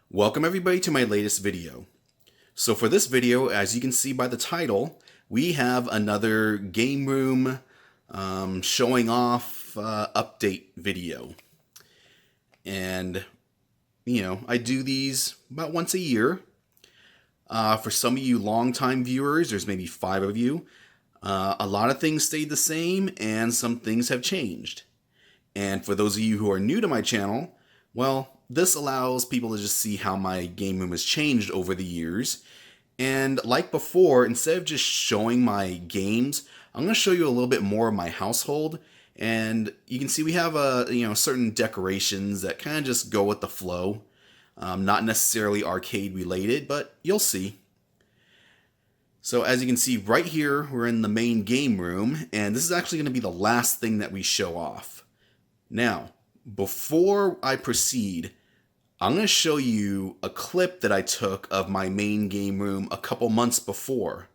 Welcome everybody to my latest video. So for this video, as you can see by the title, we have another game room showing off update video. And, I do these about once a year. For some of you longtime viewers, there's maybe 5 of you, a lot of things stayed the same and some things have changed. And for those of you who are new to my channel, well, this allows people to just see how my game room has changed over the years. And like before, instead of just showing my games, I'm going to show you a little bit more of my household. And you can see we have certain decorations that kind of just go with the flow. Not necessarily arcade related, but you'll see. So as you can see right here, we're in the main game room, and this is actually going to be the last thing that we show off. Now, before I proceed, I'm going to show you a clip that I took of my main game room a couple months before.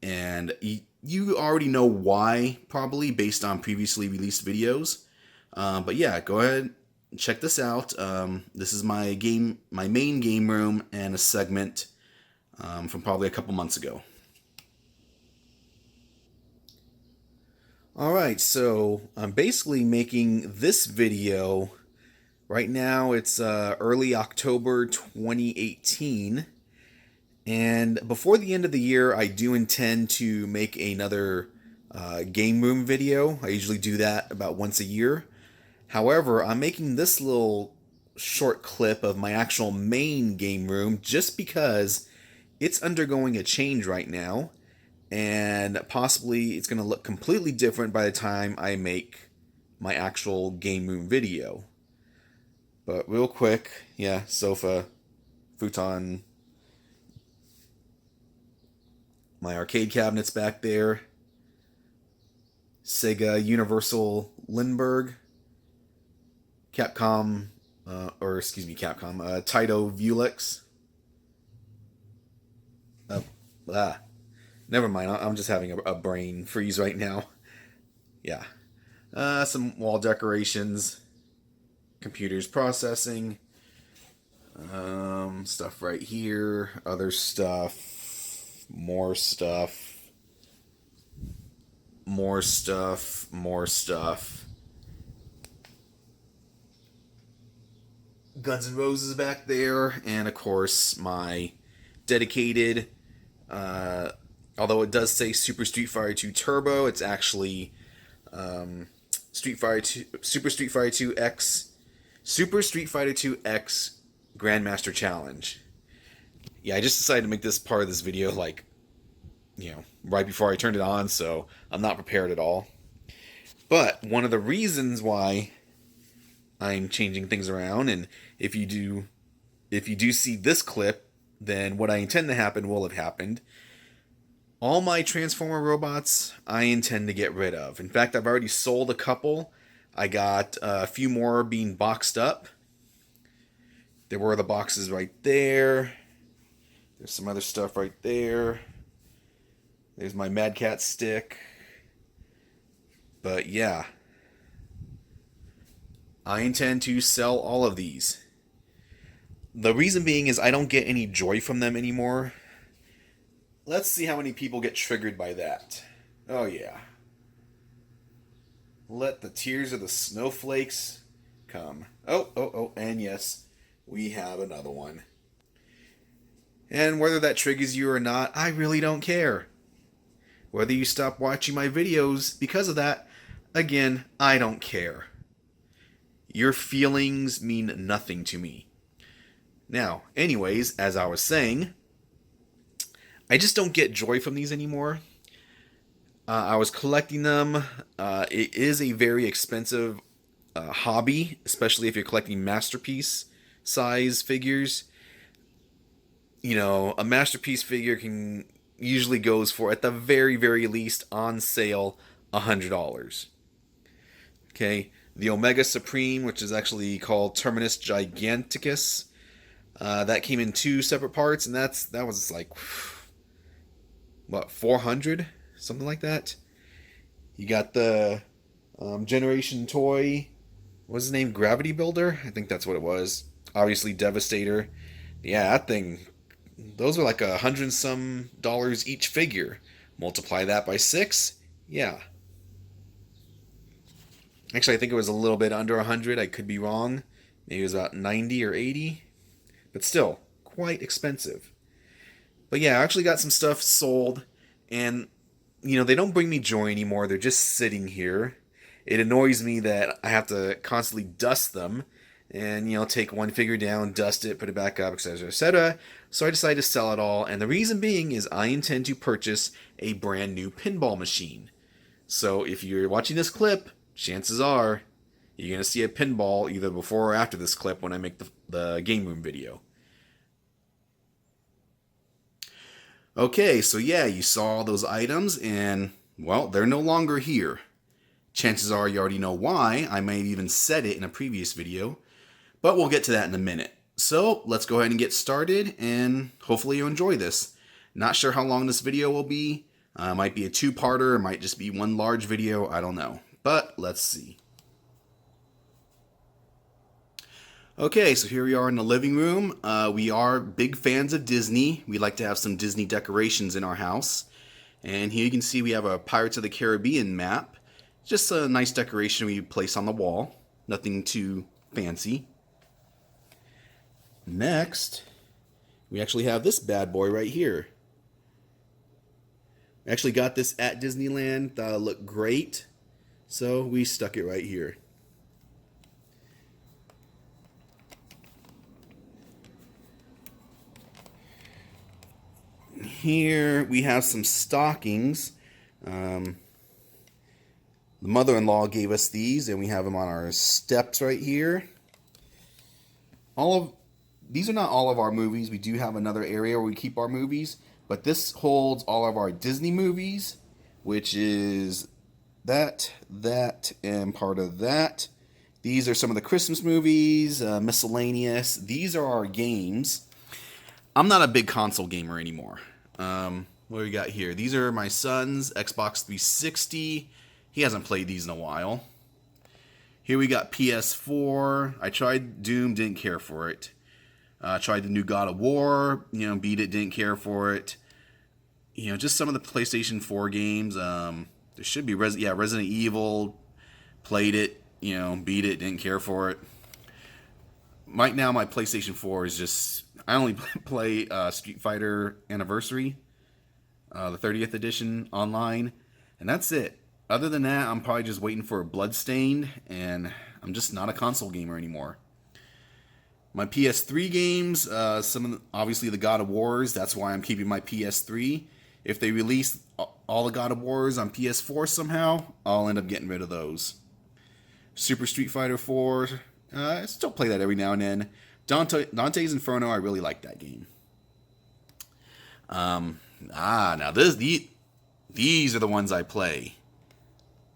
And you already know why, probably, based on previously released videos. But yeah, go ahead and check this out. This is my main game room and a segment from probably a couple months ago. Alright, so I'm basically making this video. Right now it's early October 2018, and before the end of the year I do intend to make another game room video. I usually do that about once a year. However, I'm making this little short clip of my actual main game room just because it's undergoing a change right now, and possibly it's going to look completely different by the time I make my actual game room video. But real quick, yeah, sofa, futon, my arcade cabinets back there, Sega Universal Lindbergh, Taito Vulex. Never mind, I'm just having a brain freeze right now. Yeah. Some wall decorations, computers processing, stuff right here, other stuff, more stuff, more stuff, more stuff. Guns N' Roses back there, and of course my dedicated, although it does say Super Street Fighter 2 Turbo, it's actually Super Street Fighter 2 X, Super Street Fighter 2 X Grandmaster Challenge. Yeah, I just decided to make this part of this video right before I turned it on, so I'm not prepared at all. But one of the reasons why I'm changing things around, and if you do see this clip, then what I intend to happen will have happened. All my Transformer robots I intend to get rid of. In fact, I've already sold a couple. I got a few more being boxed up. There were the boxes right there. There's some other stuff right there. There's my Mad Cat stick. But yeah, I intend to sell all of these. The reason being is I don't get any joy from them anymore. Let's see how many people get triggered by that. Oh yeah. Let the tears of the snowflakes come. Oh, and yes, we have another one. And whether that triggers you or not, I really don't care. Whether you stop watching my videos because of that, again, I don't care. Your feelings mean nothing to me. Now, anyways, as I was saying, I just don't get joy from these anymore. I was collecting them. It is a very expensive hobby, especially if you're collecting masterpiece size figures. A masterpiece figure can usually goes for, at the very, very least, on sale, $100. Okay, the Omega Supreme, which is actually called Terminus Giganticus, that came in 2 separate parts, and that was like, what, 400? Something like that. You got the Generation Toy, what was his name? Gravity Builder? I think that's what it was. Obviously, Devastator. Yeah, that thing. Those are like $100 and some each figure. Multiply that by 6. Yeah. Actually, I think it was a little bit under 100. I could be wrong. Maybe it was about 90 or 80. But still, quite expensive. But yeah, I actually got some stuff sold. And, they don't bring me joy anymore. They're just sitting here. It annoys me that I have to constantly dust them. And, take one figure down, dust it, put it back up, etc., etc. So I decided to sell it all. And the reason being is I intend to purchase a brand new pinball machine. So if you're watching this clip, chances are you're going to see a pinball either before or after this clip when I make the game room video. Okay, so yeah, you saw those items and, well, they're no longer here. Chances are you already know why. I may have even said it in a previous video, but we'll get to that in a minute. So let's go ahead and get started, and hopefully you enjoy this. Not sure how long this video will be. Might be a two-parter, it might just be one large video, I don't know. But let's see. Okay, so here we are in the living room. We are big fans of Disney. We like to have some Disney decorations in our house. And here you can see we have a Pirates of the Caribbean map. Just a nice decoration we place on the wall. Nothing too fancy. Next, we actually have this bad boy right here. We actually got this at Disneyland. Thought it looked great. So we stuck it right here. Here we have some stockings. The mother-in-law gave us these, and we have them on our steps right here. These are not all of our movies. We do have another area where we keep our movies, but this holds all of our Disney movies, which is that, and part of that. These are some of the Christmas movies, miscellaneous. These are our games. I'm not a big console gamer anymore. What do we got here? These are my son's Xbox 360. He hasn't played these in a while. Here we got PS4. I tried Doom, didn't care for it. Tried the new God of War, beat it, didn't care for it. Just some of the PlayStation 4 games. There should be Resident Evil. Played it, beat it, didn't care for it. Right now, my PlayStation 4 is just... I only play Street Fighter Anniversary, the 30th edition online, and that's it. Other than that, I'm probably just waiting for a Bloodstained, and I'm just not a console gamer anymore. My PS3 games, obviously the God of Wars, that's why I'm keeping my PS3. If they release all the God of Wars on PS4 somehow, I'll end up getting rid of those. Super Street Fighter 4, I still play that every now and then. Dante's Inferno, I really like that game. Now these are the ones I play.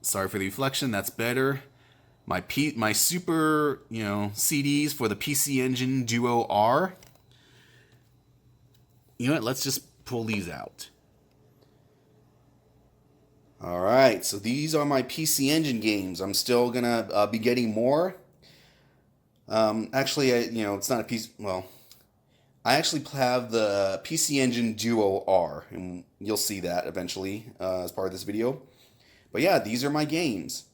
Sorry for the reflection, that's better. My super, CDs for the PC Engine Duo R. You know what, let's just pull these out. Alright, so these are my PC Engine games. I'm still gonna be getting more. Actually, it's not a piece. Well, I actually have the PC Engine Duo R, and you'll see that eventually as part of this video. But yeah, these are my games.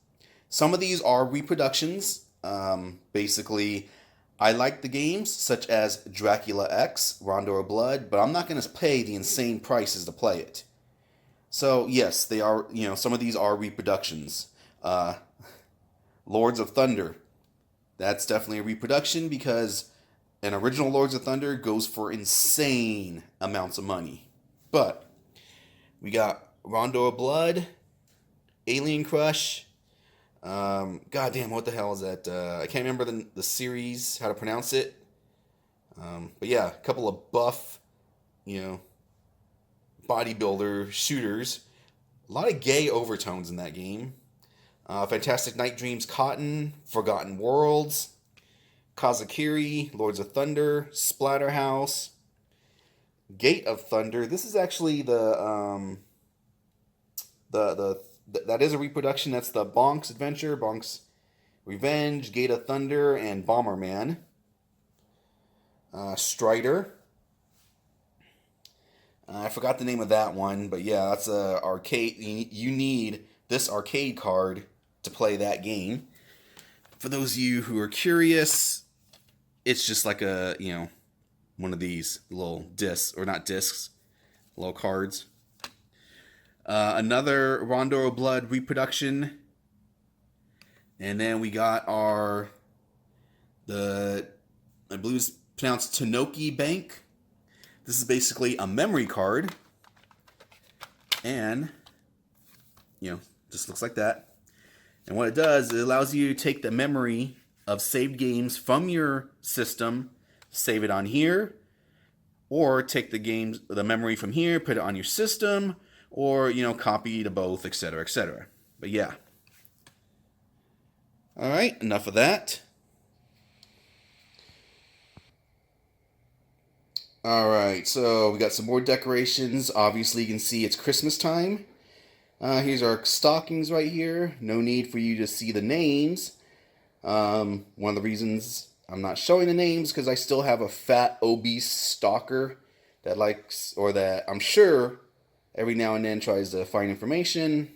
Some of these are reproductions. Basically, I like the games such as Dracula X, Rondo of Blood, but I'm not going to pay the insane prices to play it. So yes, they are. Some of these are reproductions. Lords of Thunder. That's definitely a reproduction because an original Lords of Thunder goes for insane amounts of money. But we got Rondo of Blood, Alien Crush. God damn, what the hell is that? I can't remember the series, how to pronounce it. But yeah, a couple of buff, bodybuilder shooters. A lot of gay overtones in that game. Fantastic Night Dreams Cotton, Forgotten Worlds, Kazakiri, Lords of Thunder, Splatterhouse, Gate of Thunder. This is actually that is a reproduction. That's the Bonk's Adventure, Bonk's Revenge, Gate of Thunder, and Bomberman. Strider. I forgot the name of that one, but yeah, that's a arcade. You need this arcade card to play that game. For those of you who are curious, it's just like a, one of these little discs, or not discs, little cards. Another Rondo Blood reproduction. And then we got I believe it's pronounced Tanoki Bank. This is basically a memory card. And, just looks like that. And what it does, it allows you to take the memory of saved games from your system, save it on here, or take the memory from here, put it on your system, or, copy to both, etc., etc. But yeah. All right, enough of that. All right, so we got some more decorations. Obviously, you can see it's Christmas time. Here's our stockings right here. No need for you to see the names. One of the reasons I'm not showing the names because I still have a fat, obese stalker that likes, or that I'm sure every now and then tries to find information.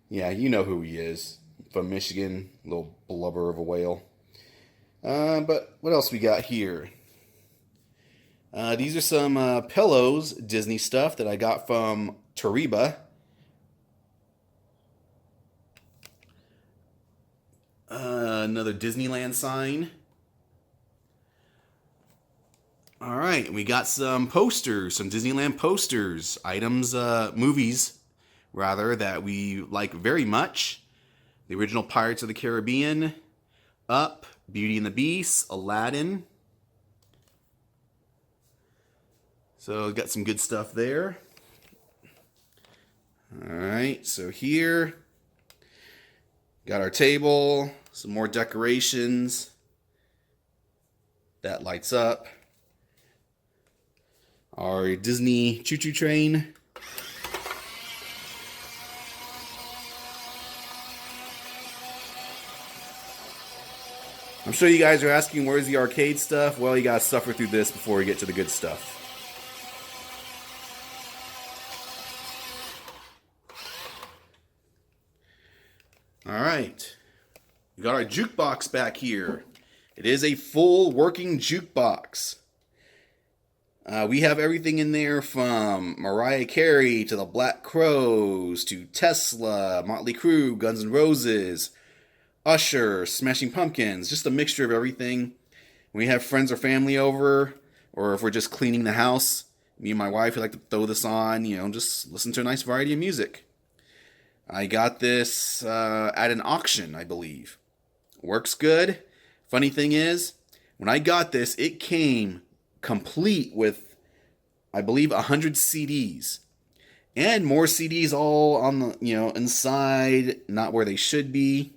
Yeah, you know who he is. From Michigan, little blubber of a whale. But what else we got here? These are some pillows, Disney stuff that I got from Tariba. Another Disneyland sign. All right, we got some posters, some Disneyland posters, items, movies, rather, that we like very much. The original Pirates of the Caribbean, Up, Beauty and the Beast, Aladdin. So got some good stuff there. All right, so here, got our table, some more decorations. That lights up. Our Disney choo-choo train. I'm sure you guys are asking, where's the arcade stuff? Well, you gotta suffer through this before we get to the good stuff. All right, we got our jukebox back here. It is a full working jukebox. We have everything in there from Mariah Carey to the Black Crowes to Tesla, Motley Crue, Guns N' Roses, Usher, Smashing Pumpkins, just a mixture of everything. When we have friends or family over, or if we're just cleaning the house, me and my wife, we like to throw this on, just listen to a nice variety of music. I got this at an auction, I believe. Works good. Funny thing is, when I got this, it came complete with, I believe, 100 CDs. And more CDs all on the, inside, not where they should be.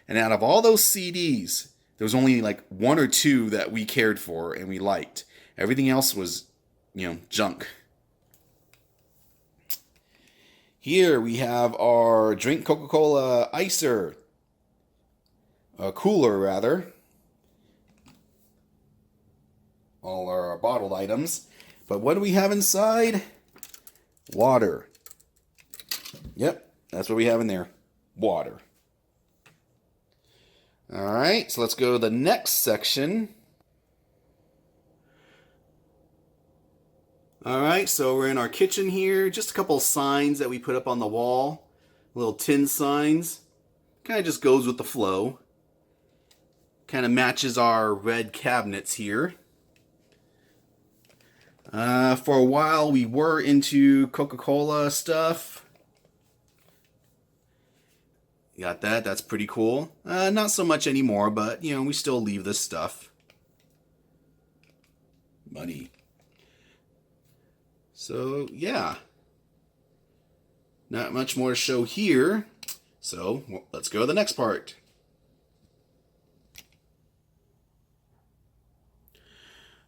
And out of all those CDs, there was only like one or two that we cared for and we liked. Everything else was, junk. Here we have our drink Coca-Cola icer. A cooler, rather. All our bottled items. But what do we have inside? Water. Yep, that's what we have in there. Water. Alright, so let's go to the next section. Alright, so we're in our kitchen here. Just a couple signs that we put up on the wall. Little tin signs. Kind of just goes with the flow. Kind of matches our red cabinets here. For a while we were into Coca-Cola stuff. You got that? That's pretty cool. Not so much anymore, but, we still leave this stuff. Money. So, yeah. Not much more to show here. So, let's go to the next part.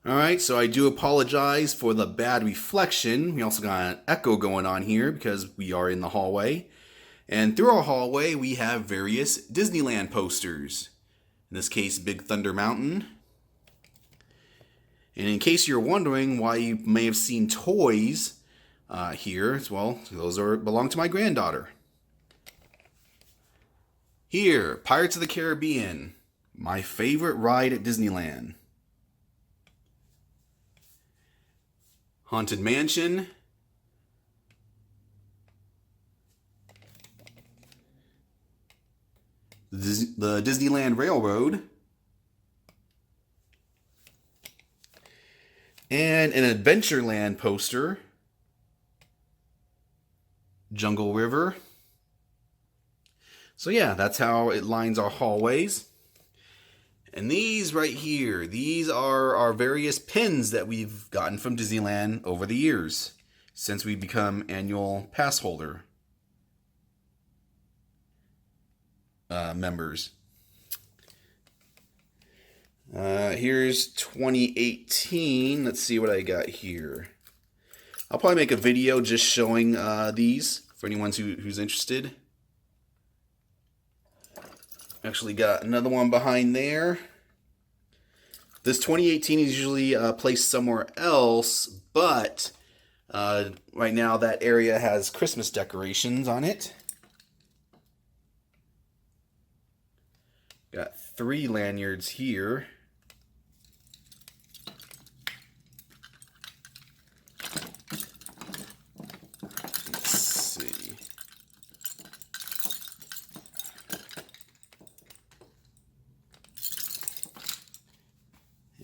Alright, so I do apologize for the bad reflection. We also got an echo going on here because we are in the hallway. And through our hallway, we have various Disneyland posters. In this case, Big Thunder Mountain. And in case you're wondering why you may have seen toys here, well, those belong to my granddaughter. Here, Pirates of the Caribbean, my favorite ride at Disneyland. Haunted Mansion. The Disneyland Railroad. And an Adventureland poster. Jungle River. So yeah, that's how it lines our hallways. And these right here, these are our various pins that we've gotten from Disneyland over the years, since we've become annual pass holder members. Here's 2018. Let's see what I got here. I'll probably make a video just showing these for anyone who's interested. Actually got another one behind there. This 2018 is usually placed somewhere else, but right now that area has Christmas decorations on it. Got 3 lanyards here.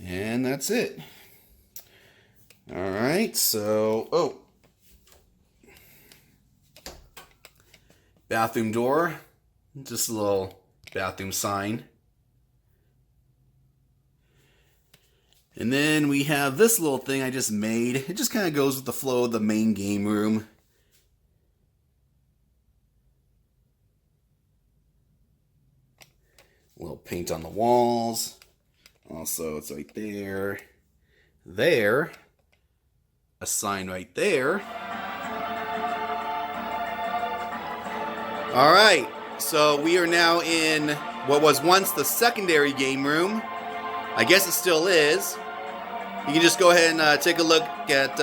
And that's it. All right, so, bathroom door, just a little bathroom sign. And then we have this little thing I just made. It just kind of goes with the flow of the main game room. A little paint on the walls. Also, it's right there. There. A sign right there. All right. So we are now in what was once the secondary game room. I guess it still is. You can just go ahead and take a look at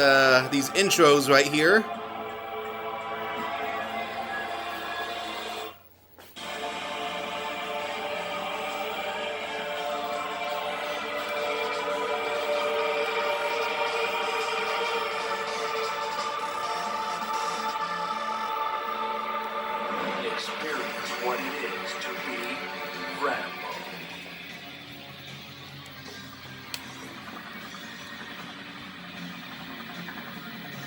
these intros right here. Experience what it is to be Rambo.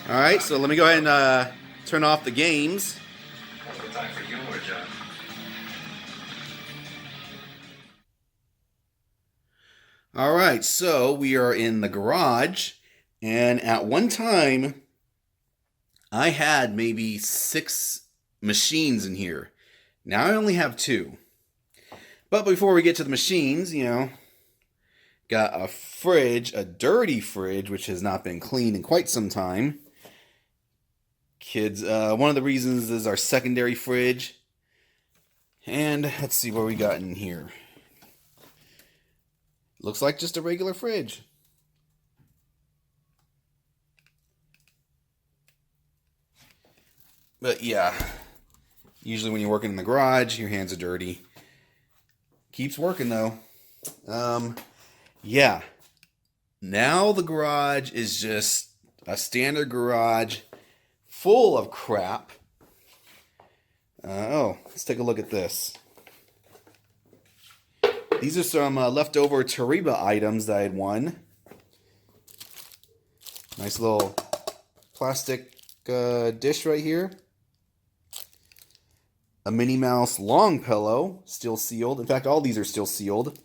All right, so let me go ahead and turn off the games. Time for you, or John? All right, so we are in the garage, and at one time, I had maybe 6 machines in here. Now I only have 2. But before we get to the machines, got a fridge, a dirty fridge, which has not been cleaned in quite some time. Kids, one of the reasons is our secondary fridge. And let's see what we got in here. Looks like just a regular fridge. But yeah, usually when you're working in the garage, your hands are dirty. Keeps working though. Yeah. Now the garage is just a standard garage full of crap. Let's take a look at this. These are some leftover Tariba items that I had won. Nice little plastic dish right here. A Minnie Mouse long pillow, still sealed. In fact, all these are still sealed.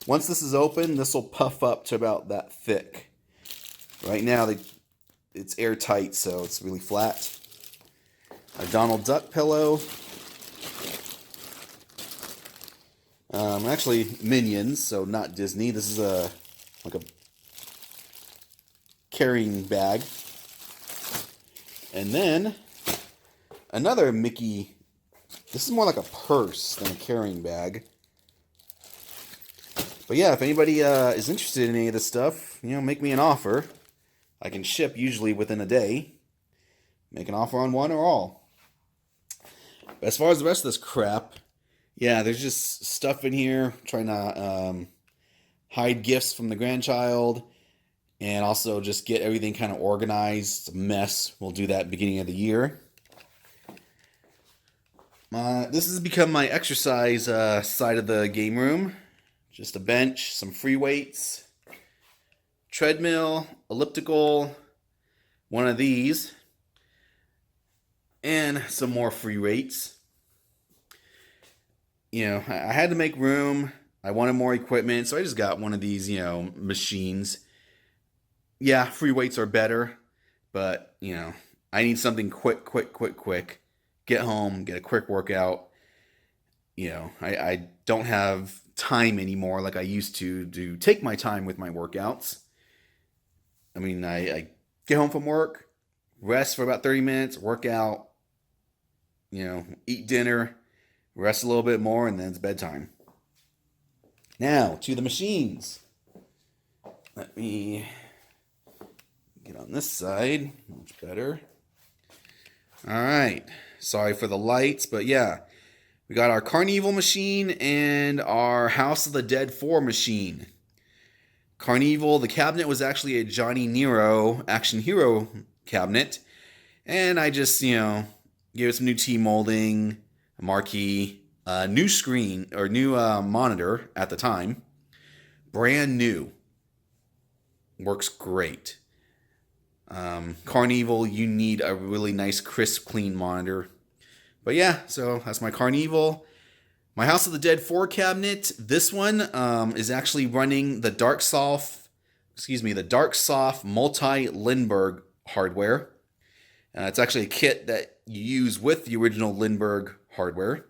Once this is open, this will puff up to about that thick. Right now, it's airtight, so it's really flat. A Donald Duck pillow. Actually, Minions, so not Disney. This is like a carrying bag. And then another Mickey. This is more like a purse than a carrying bag. But yeah, if anybody is interested in any of this stuff, make me an offer. I can ship usually within a day. Make an offer on one or all. But as far as the rest of this crap, yeah, there's just stuff in here trying to hide gifts from the grandchild and also just get everything kind of organized. It's a mess. We'll do that beginning of the year. This has become my exercise side of the game room. Just a bench, some free weights, treadmill, elliptical, one of these, and some more free weights. I had to make room. I wanted more equipment, so I just got one of these, machines. Yeah, free weights are better, but, I need something quick. Get home, get a quick workout. I don't have time anymore like I used to take my time with my workouts. I mean, I get home from work, rest for about 30 minutes, work out, eat dinner, rest a little bit more, and then it's bedtime. Now, to the machines. Let me get on this side. Much better. All right. Sorry for the lights, but yeah. We got our Carnival machine and our House of the Dead 4 machine. Carnival, the cabinet was actually a Johnny Nero action hero cabinet. And I just, gave it some new T-molding, a marquee, new screen, or new monitor at the time. Brand new. Works great. Carnival, you need a really nice, crisp, clean monitor. But yeah, so that's my Carnival. My House of the Dead 4 cabinet. This one is actually running the Dark Soft multi-Lindbergh hardware. It's actually a kit that you use with the original Lindbergh hardware.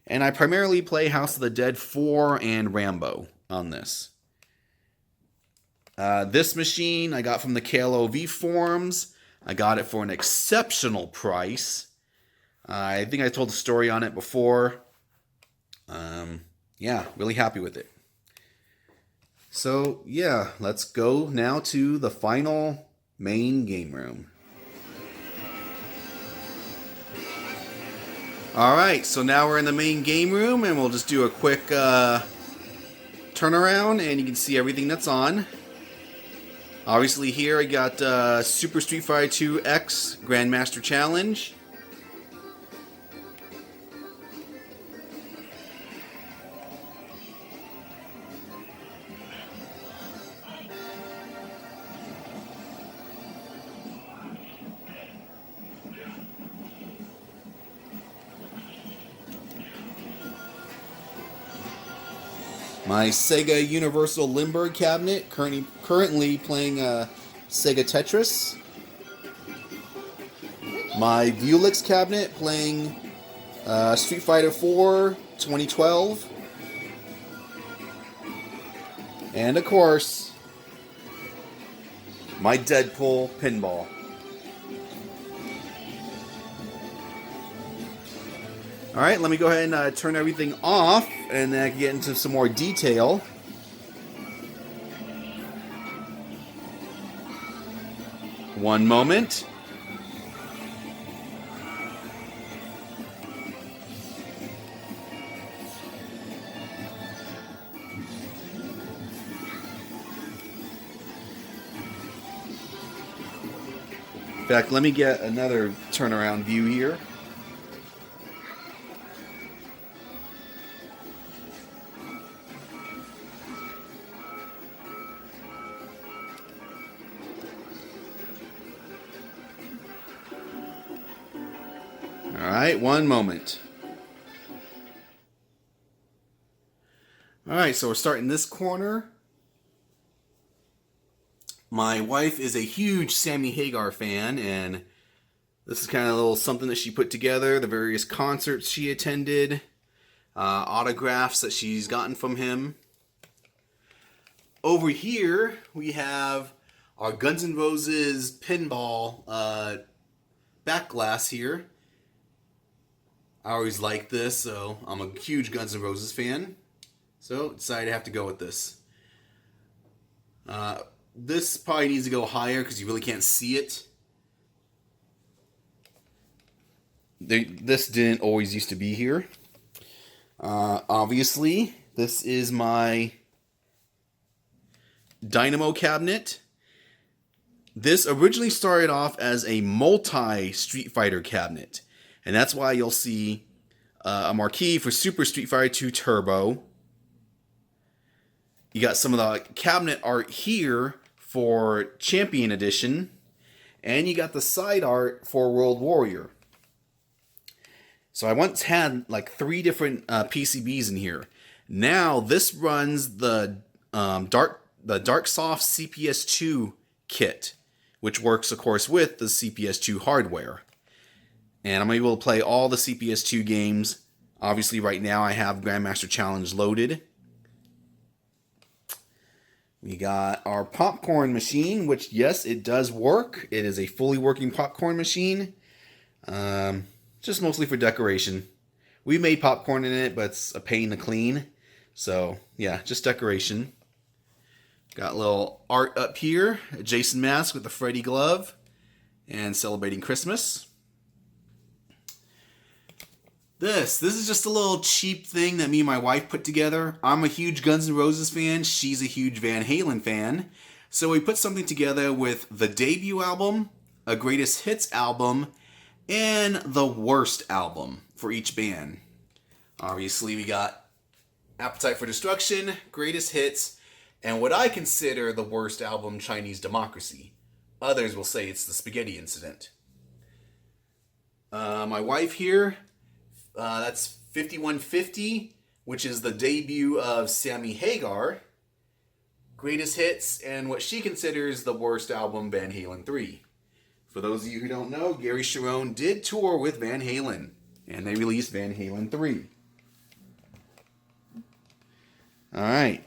And I primarily play House of the Dead 4 and Rambo on this. This machine I got from the KLOV forums. I got it for an exceptional price. I think I told the story on it before. Yeah, really happy with it. So, yeah, let's go now to the final main game room. Alright, so now we're in the main game room, and we'll just do a quick turnaround, and you can see everything that's on. Obviously here I got Super Street Fighter 2 X Grandmaster Challenge. My Sega Universal Lindbergh cabinet, currently playing Sega Tetris. My Vulix cabinet playing Street Fighter 4 2012. And of course, my Deadpool pinball. Alright, let me go ahead and turn everything off, and then I can get into some more detail. One moment. In fact, let me get another turnaround view here. Alright, one moment. Alright, so we're starting this corner. My wife is a huge Sammy Hagar fan, and this is kind of a little something that she put together, the various concerts she attended, autographs that she's gotten from him. Over here, we have our Guns N' Roses pinball back glass here. I always like this, so I'm a huge Guns N' Roses fan. So decided to have to go with this. This probably needs to go higher because you really can't see it. This didn't always used to be here. Obviously, this is my Dynamo cabinet. This originally started off as a multi-Street Fighter cabinet. And that's why you'll see a marquee for Super Street Fighter 2 Turbo. You got some of the cabinet art here for Champion Edition. And you got the side art for World Warrior. So I once had like 3 different PCBs in here. Now this runs the Dark Soft CPS2 kit, which works, of course, with the CPS2 hardware. And I'm able to play all the CPS2 games. Obviously, right now I have Grandmaster Challenge loaded. We got our popcorn machine, which, yes, it does work. It is a fully working popcorn machine. Just mostly for decoration. We made popcorn in it, but it's a pain to clean. So, yeah, just decoration. Got a little art up here. A Jason mask with the Freddy glove. And celebrating Christmas. This is just a little cheap thing that me and my wife put together. I'm a huge Guns N' Roses fan. She's a huge Van Halen fan. So we put something together with the debut album, a greatest hits album, and the worst album for each band. Obviously, we got Appetite for Destruction, Greatest Hits, and what I consider the worst album, Chinese Democracy. Others will say it's the Spaghetti Incident. My wife here, that's 5150, which is the debut of Sammy Hagar. Greatest Hits, and what she considers the worst album, Van Halen 3. For those of you who don't know, Gary Cherone did tour with Van Halen, and they released Van Halen 3. Alright.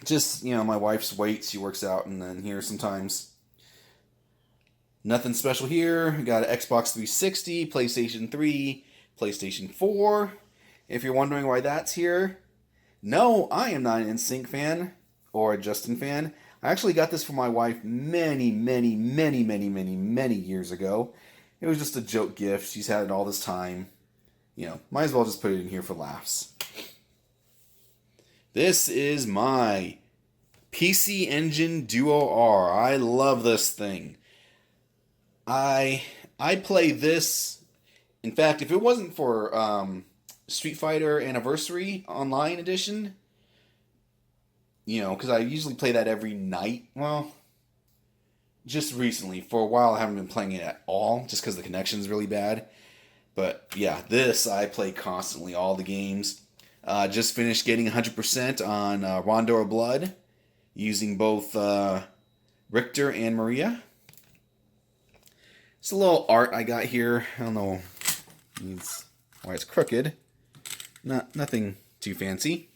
Just, my wife's weight, she works out, and then here sometimes. Nothing special here. We got an Xbox 360, PlayStation 3, PlayStation 4. If you're wondering why that's here, no, I am not an NSYNC fan or a Justin fan. I actually got this for my wife many years ago. It was just a joke gift. She's had it all this time. Might as well just put it in here for laughs. This is my PC Engine Duo R. I love this thing. I play this. In fact, if it wasn't for Street Fighter Anniversary Online Edition, because I usually play that every night. Well, just recently. For a while, I haven't been playing it at all, just because the connection's really bad. But yeah, this I play constantly, all the games. Just finished getting 100% on Rondo of Blood, using both Richter and Maria. It's a little art I got here. I don't know why it's crooked. Nothing too fancy.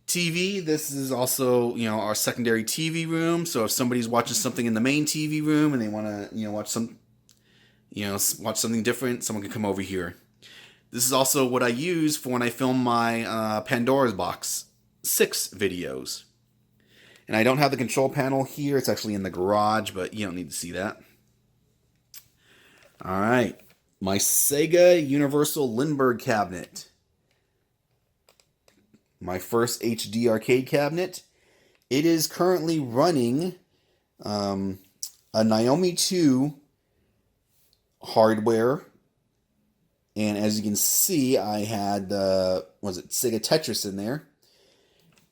TV. This is also, our secondary TV room. So if somebody's watching something in the main TV room and they want to, watch something different, someone can come over here. This is also what I use for when I film my Pandora's Box 6 videos. And I don't have the control panel here. It's actually in the garage, but you don't need to see that. All right. My Sega Universal Lindbergh cabinet. My first HD arcade cabinet. It is currently running a Naomi 2 hardware. And as you can see, I had, Sega Tetris in there.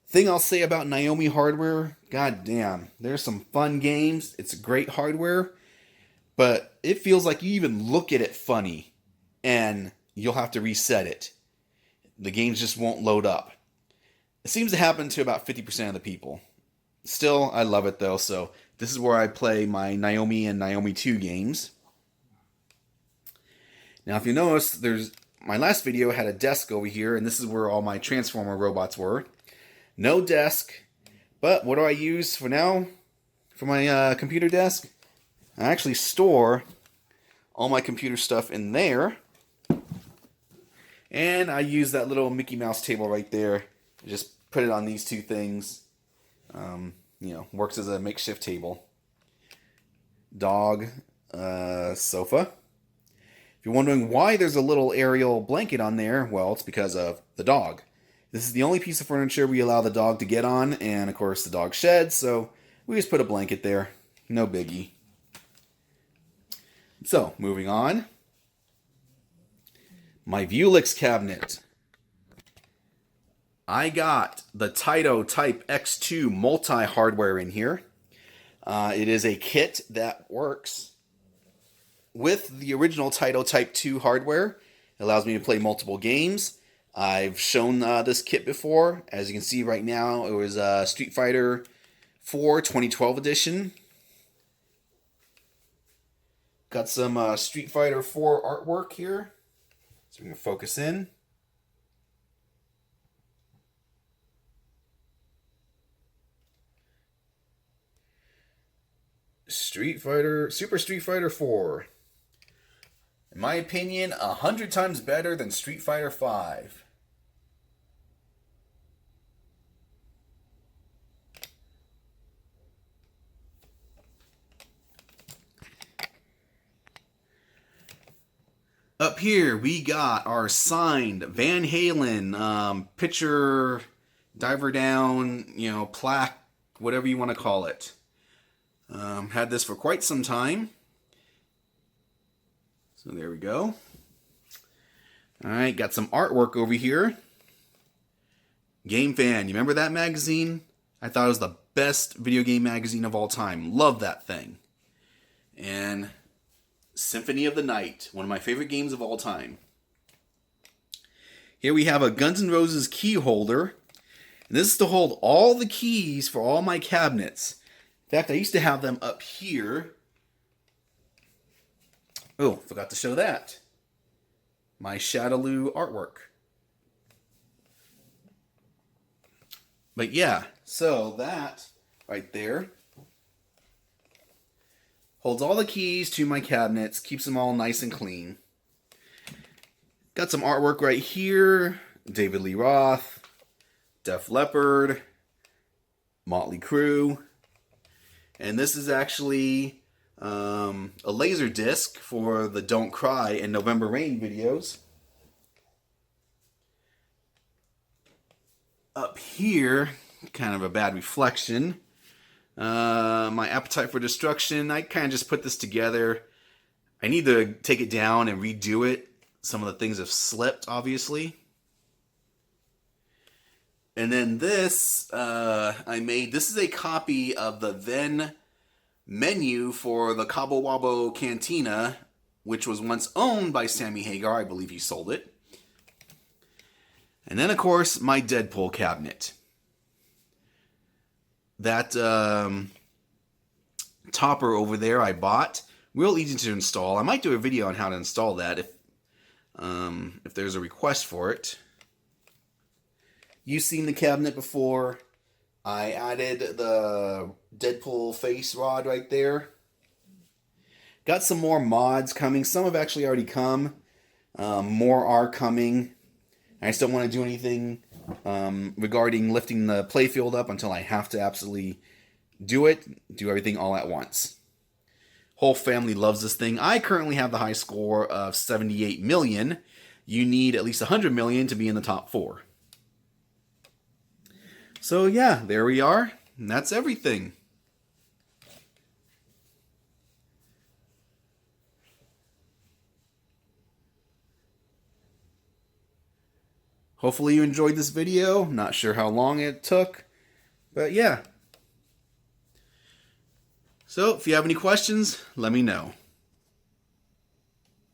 Thing I'll say about Naomi hardware, god damn, there's some fun games. It's great hardware. But it feels like you even look at it funny. And you'll have to reset it. The games just won't load up. It seems to happen to about 50% of the people. Still, I love it though, so this is where I play my Naomi and Naomi 2 games. Now, if you notice, my last video had a desk over here, and this is where all my Transformer robots were. No desk, but what do I use for now? For my computer desk? I actually store all my computer stuff in there. And I use that little Mickey Mouse table right there. Just put it on these two things. You know, works as a makeshift table. Dog sofa. If you're wondering why there's a little aerial blanket on there, well, it's because of the dog. This is the only piece of furniture we allow the dog to get on, and of course the dog sheds, so we just put a blanket there. No biggie. So, moving on. My Vuelix cabinet. I got the Taito Type X2 multi-hardware in here. It is a kit that works with the original Taito Type 2 hardware. It allows me to play multiple games. I've shown this kit before. As you can see right now, it was Street Fighter 4 2012 edition. Got some Street Fighter 4 artwork here. So we can focus in. Super Street Fighter 4. In my opinion, 100 times better than Street Fighter 5. Up here, we got our signed Van Halen picture, diver down, you know, plaque, whatever you want to call it. Had this for quite some time. So there we go. Alright, got some artwork over here. Game Fan, you remember that magazine? I thought it was the best video game magazine of all time. Love that thing. And Symphony of the Night, one of my favorite games of all time. Here we have a Guns N' Roses key holder. And this is to hold all the keys for all my cabinets. In fact, I used to have them up here. Oh, forgot to show that. My Shadaloo artwork. But yeah, so that right there holds all the keys to my cabinets, keeps them all nice and clean. Got some artwork right here. David Lee Roth, Def Leppard, Motley Crue. And this is actually a laser disc for the Don't Cry and November Rain videos. Up here, kind of a bad reflection. My Appetite for Destruction. I kind of just put this together. I need to take it down and redo it. Some of the things have slipped, obviously. And then this, I made. This is a copy of the then menu for the Cabo Wabo Cantina, which was once owned by Sammy Hagar. I believe he sold it. And then, of course, my Deadpool cabinet. That topper over there I bought. Real easy to install. I might do a video on how to install that if there's a request for it. You've seen the cabinet before. I added the Deadpool face rod right there. Got some more mods coming. Some have actually already come. More are coming. I just don't want to do anything regarding lifting the playfield up until I have to absolutely do it. Do everything all at once. Whole family loves this thing. I currently have the high score of 78 million. You need at least 100 million to be in the top 4. So yeah, there we are. And that's everything. Hopefully you enjoyed this video. Not sure how long it took, but yeah. So if you have any questions, let me know.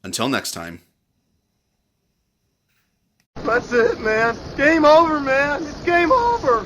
Until next time. That's it, man. Game over, man. It's game over.